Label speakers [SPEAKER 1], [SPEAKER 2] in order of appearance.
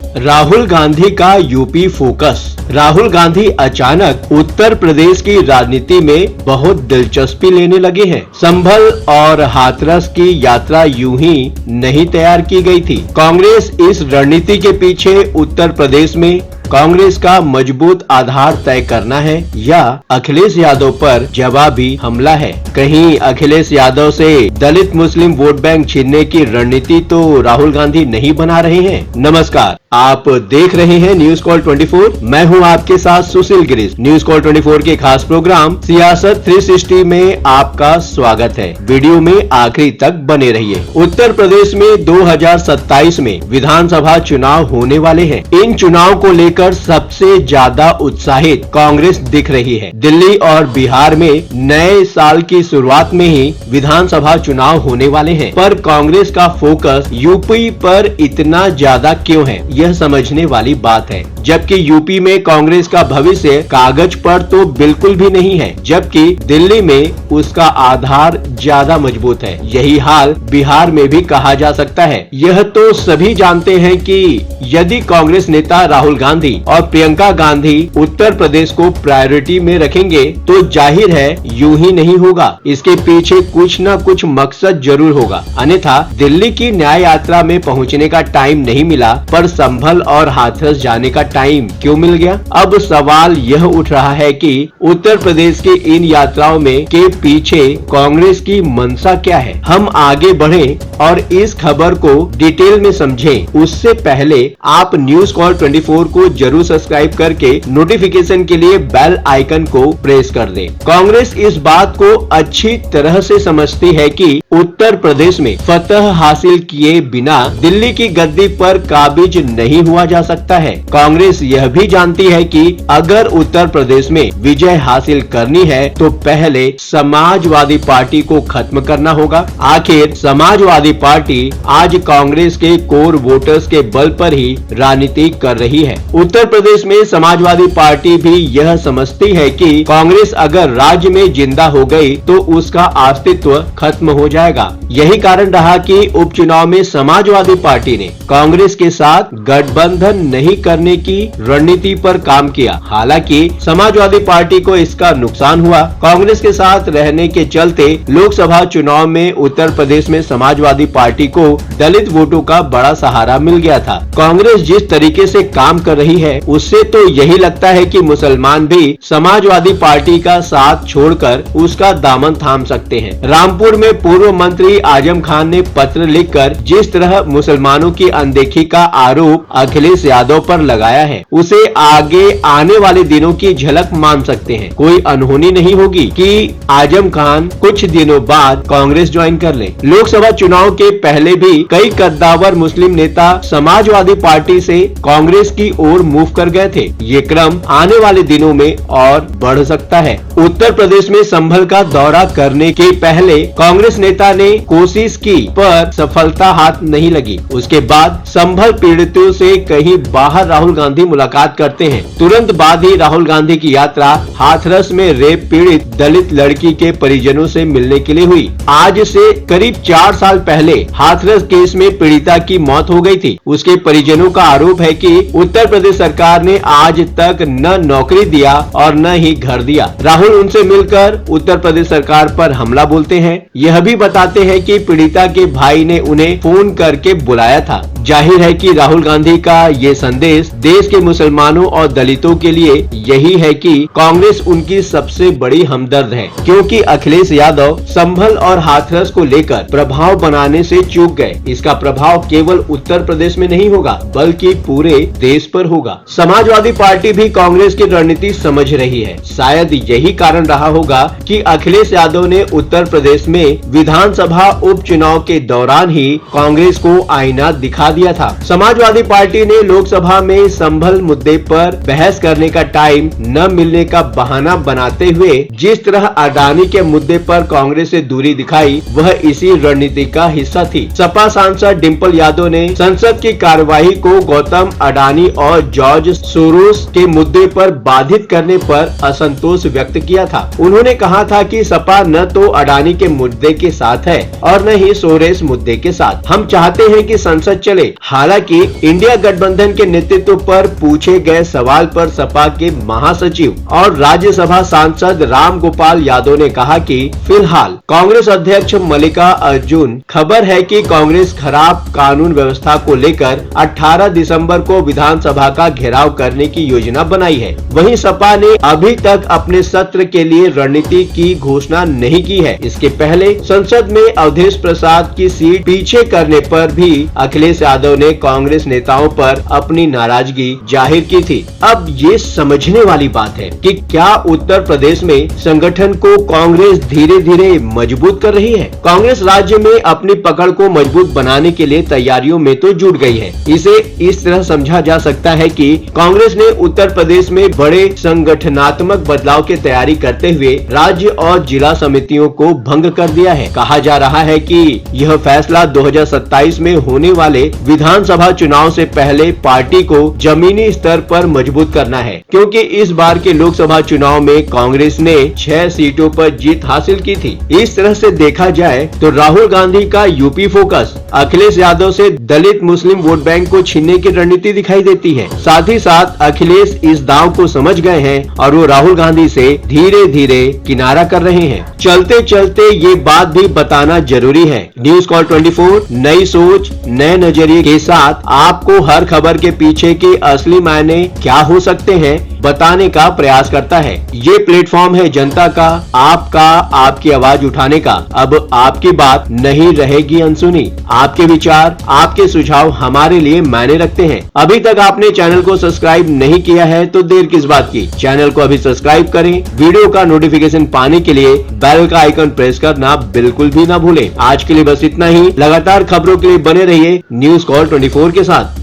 [SPEAKER 1] राहुल गांधी का UP focus. Rahul Gandhi अचानक उत्तर प्रदेश की राजनीति में बहुत दिलचस्पी लेने लगे हैं। संभल और हाथरस की यात्रा यूं ही नहीं तैयार की गई थी। कांग्रेस इस रणनीति के पीछे उत्तर प्रदेश में कांग्रेस का मजबूत आधार तय करना है या अखिलेश यादव पर जवाबी हमला है। कहीं अखिलेश यादव से दलित मुस्लिम वोट बैंक छीनने की रणनीति तो राहुल गांधी नहीं बना रहे हैं। नमस्कार, आप देख रहे हैं न्यूज कॉल 24। मैं हूं आपके साथ सुशील गिरीश। न्यूज कॉल 24 के खास प्रोग्राम सियासत 360 में आपका स्वागत है। वीडियो में आखिरी तक बने रहिए। उत्तर प्रदेश में 2027 में विधानसभा चुनाव होने वाले हैं। इन चुनाव को लेकर सबसे ज्यादा उत्साहित कांग्रेस दिख रही है। दिल्ली और बिहार में नए साल की शुरुआत में ही विधानसभा चुनाव होने वाले हैं, पर कांग्रेस का फोकस यूपी पर इतना ज्यादा क्यों है, यह समझने वाली बात है। जबकि यूपी में कांग्रेस का भविष्य कागज पर तो बिल्कुल भी नहीं है, जबकि दिल्ली में उसका आधार ज्यादा मजबूत है। यही हाल बिहार में भी कहा जा सकता है। यह तो सभी जानते हैं कि यदि कांग्रेस नेता राहुल गांधी और प्रियंका गांधी उत्तर प्रदेश को प्रायोरिटी में रखेंगे तो जाहिर है यूं ही नहीं होगा। इसके पीछे कुछ न कुछ मकसद जरूर होगा, अन्यथा दिल्ली की न्याय यात्रा में पहुंचने का टाइम नहीं मिला, पर संभल और हाथरस जाने का टाइम क्यों मिल गया। अब सवाल यह उठ रहा है कि उत्तर प्रदेश की इन यात्राओं में के पीछे कांग्रेस की मंशा क्या है। हम आगे बढ़ें और इस खबर को डिटेल में समझें, उससे पहले आप न्यूज कॉल 24 को जरूर सब्सक्राइब करके नोटिफिकेशन के लिए बेल आइकन को प्रेस कर दें। कांग्रेस इस बात को अच्छी तरह से समझती है कि उत्तर प्रदेश में फतह हासिल किए बिना दिल्ली की गद्दी पर काबिज नहीं हुआ जा सकता है। कांग्रेस यह भी जानती है कि अगर उत्तर प्रदेश में विजय हासिल करनी है तो पहले समाजवादी पार्टी को खत्म करना होगा। आखिर समाजवादी पार्टी आज कांग्रेस के कोर वोटर्स के बल पर ही राजनीति कर रही है। उत्तर प्रदेश में समाजवादी पार्टी भी यह समझती है कि कांग्रेस अगर राज्य में जिंदा हो गई तो उसका अस्तित्व खत्म हो जाएगा। यही कारण रहा कि उपचुनाव में समाजवादी पार्टी ने कांग्रेस के साथ गठबंधन नहीं करने की रणनीति पर काम किया। हालांकि समाजवादी पार्टी को इसका नुकसान हुआ। कांग्रेस के साथ रहने के चलते लोकसभा चुनाव में उत्तर प्रदेश में समाजवादी पार्टी को दलित वोटों का बड़ा सहारा मिल गया था। कांग्रेस जिस तरीके से काम कर रही है उससे तो यही लगता है कि मुसलमान भी समाजवादी पार्टी का साथ छोड़कर उसका दामन थाम सकते हैं। रामपुर में पूर्व मंत्री आजम खान ने पत्र लिखकर जिस तरह मुसलमानों की अनदेखी का आरोप अखिलेश यादव पर लगाया है, उसे आगे आने वाले दिनों की झलक मान सकते हैं। कोई अनहोनी नहीं होगी कि आजम खान कुछ दिनों बाद कांग्रेस ज्वाइन कर ले। लोकसभा चुनाव के पहले भी कई कद्दावर मुस्लिम नेता समाजवादी पार्टी से कांग्रेस की ओर मूव कर गए थे। ये क्रम आने वाले दिनों में और बढ़ सकता है। उत्तर प्रदेश में संभल का दौरा करने के पहले कांग्रेस नेता ने कोशिश की, पर सफलता हाथ नहीं लगी। उसके बाद संभल पीड़ितों से कहीं बाहर राहुल गांधी मुलाकात करते हैं। तुरंत बाद ही राहुल गांधी की यात्रा हाथरस में रेप पीड़ित दलित लड़की के परिजनों से मिलने के लिए हुई। आज से करीब 4 साल पहले हाथरस केस में पीड़िता की मौत हो गई थी। उसके परिजनों का आरोप है कि उत्तर प्रदेश सरकार ने आज तक न नौकरी दिया और न ही घर दिया। राहुल उनसे मिलकर उत्तर प्रदेश सरकार पर हमला बोलते हैं। यह भी बताते हैं कि पीड़िता के भाई ने उन्हें फोन करके बुलाया था। जाहिर है कि राहुल गांधी का ये संदेश देश के मुसलमानों और दलितों के लिए यही है कि कांग्रेस उनकी सबसे बड़ी हमदर्द है, क्योंकि अखिलेश यादव संभल और हाथरस को लेकर प्रभाव बनाने से चूक गए। इसका प्रभाव केवल उत्तर प्रदेश में नहीं होगा बल्कि पूरे देश पर होगा। समाजवादी पार्टी भी कांग्रेस की रणनीति समझ रही है। शायद यही कारण रहा होगा कि अखिलेश यादव ने उत्तर प्रदेश में विधानसभा उपचुनाव के दौरान ही कांग्रेस को आईना दिखा दिया था। समाजवादी पार्टी ने लोकसभा में संभल मुद्दे पर बहस करने का टाइम न मिलने का बहाना बनाते हुए जिस तरह अडानी के मुद्दे पर कांग्रेस से दूरी दिखाई, वह इसी रणनीति का हिस्सा थी। सपा सांसद डिंपल यादव ने संसद की कार्यवाही को गौतम अडानी और जॉर्ज सोरोस के मुद्दे पर बाधित करने पर असंतोष व्यक्त किया था। उन्होंने कहा था कि सपा न तो अडानी के मुद्दे के साथ साथ है और न ही सोरेस मुद्दे के साथ। हम चाहते हैं कि संसद चले। हालांकि इंडिया गठबंधन के नेतृत्व पर पूछे गए सवाल पर सपा के महासचिव और राज्यसभा सांसद राम गोपाल यादव ने कहा कि फिलहाल कांग्रेस अध्यक्ष मल्लिका अर्जुन खबर है कि कांग्रेस खराब कानून व्यवस्था को लेकर 18 दिसंबर को विधानसभा का घेराव करने की योजना बनाई है। वहीं सपा ने अभी तक अपने सत्र के लिए रणनीति की घोषणा नहीं की है। इसके पहले संसद में अवधेश प्रसाद की सीट पीछे करने पर भी अखिलेश यादव ने कांग्रेस नेताओं पर अपनी नाराजगी जाहिर की थी। अब ये समझने वाली बात है कि क्या उत्तर प्रदेश में संगठन को कांग्रेस धीरे धीरे मजबूत कर रही है। कांग्रेस राज्य में अपनी पकड़ को मजबूत बनाने के लिए तैयारियों में तो जुट गई है। इसे इस तरह समझा जा सकता है कि कांग्रेस ने उत्तर प्रदेश में बड़े संगठनात्मक बदलाव की तैयारी करते हुए राज्य और जिला समितियों को भंग कर दिया है। कहा जा रहा है कि यह फैसला 2027 में होने वाले विधानसभा चुनाव से पहले पार्टी को जमीनी स्तर पर मजबूत करना है, क्योंकि इस बार के लोकसभा चुनाव में कांग्रेस ने 6 सीटों पर जीत हासिल की थी। इस तरह से देखा जाए तो राहुल गांधी का यूपी फोकस अखिलेश यादव से दलित मुस्लिम वोट बैंक को छीनने की रणनीति दिखाई देती है। साथ ही साथ अखिलेश इस दांव को समझ गए हैं और वो राहुल गांधी से धीरे धीरे किनारा कर रहे हैं। चलते चलते ये बात भी बताना जरूरी है। न्यूज कॉल 24 नई सोच नए नजरिए के साथ आपको हर खबर के पीछे के असली मायने क्या हो सकते हैं बताने का प्रयास करता है। ये प्लेटफॉर्म है जनता का, आपका, आपकी आवाज उठाने का। अब आपकी बात नहीं रहेगी अनसुनी। आपके विचार, आपके सुझाव हमारे लिए मायने रखते हैं। अभी तक आपने चैनल को सब्सक्राइब नहीं किया है तो देर किस बात की, चैनल को अभी सब्सक्राइब करें। वीडियो का नोटिफिकेशन पाने के लिए बेल का आइकन प्रेस करना बिल्कुल भी ना भूलें। आज के लिए बस इतना ही। लगातार खबरों के लिए बने रहिए न्यूज कॉल 24 के साथ।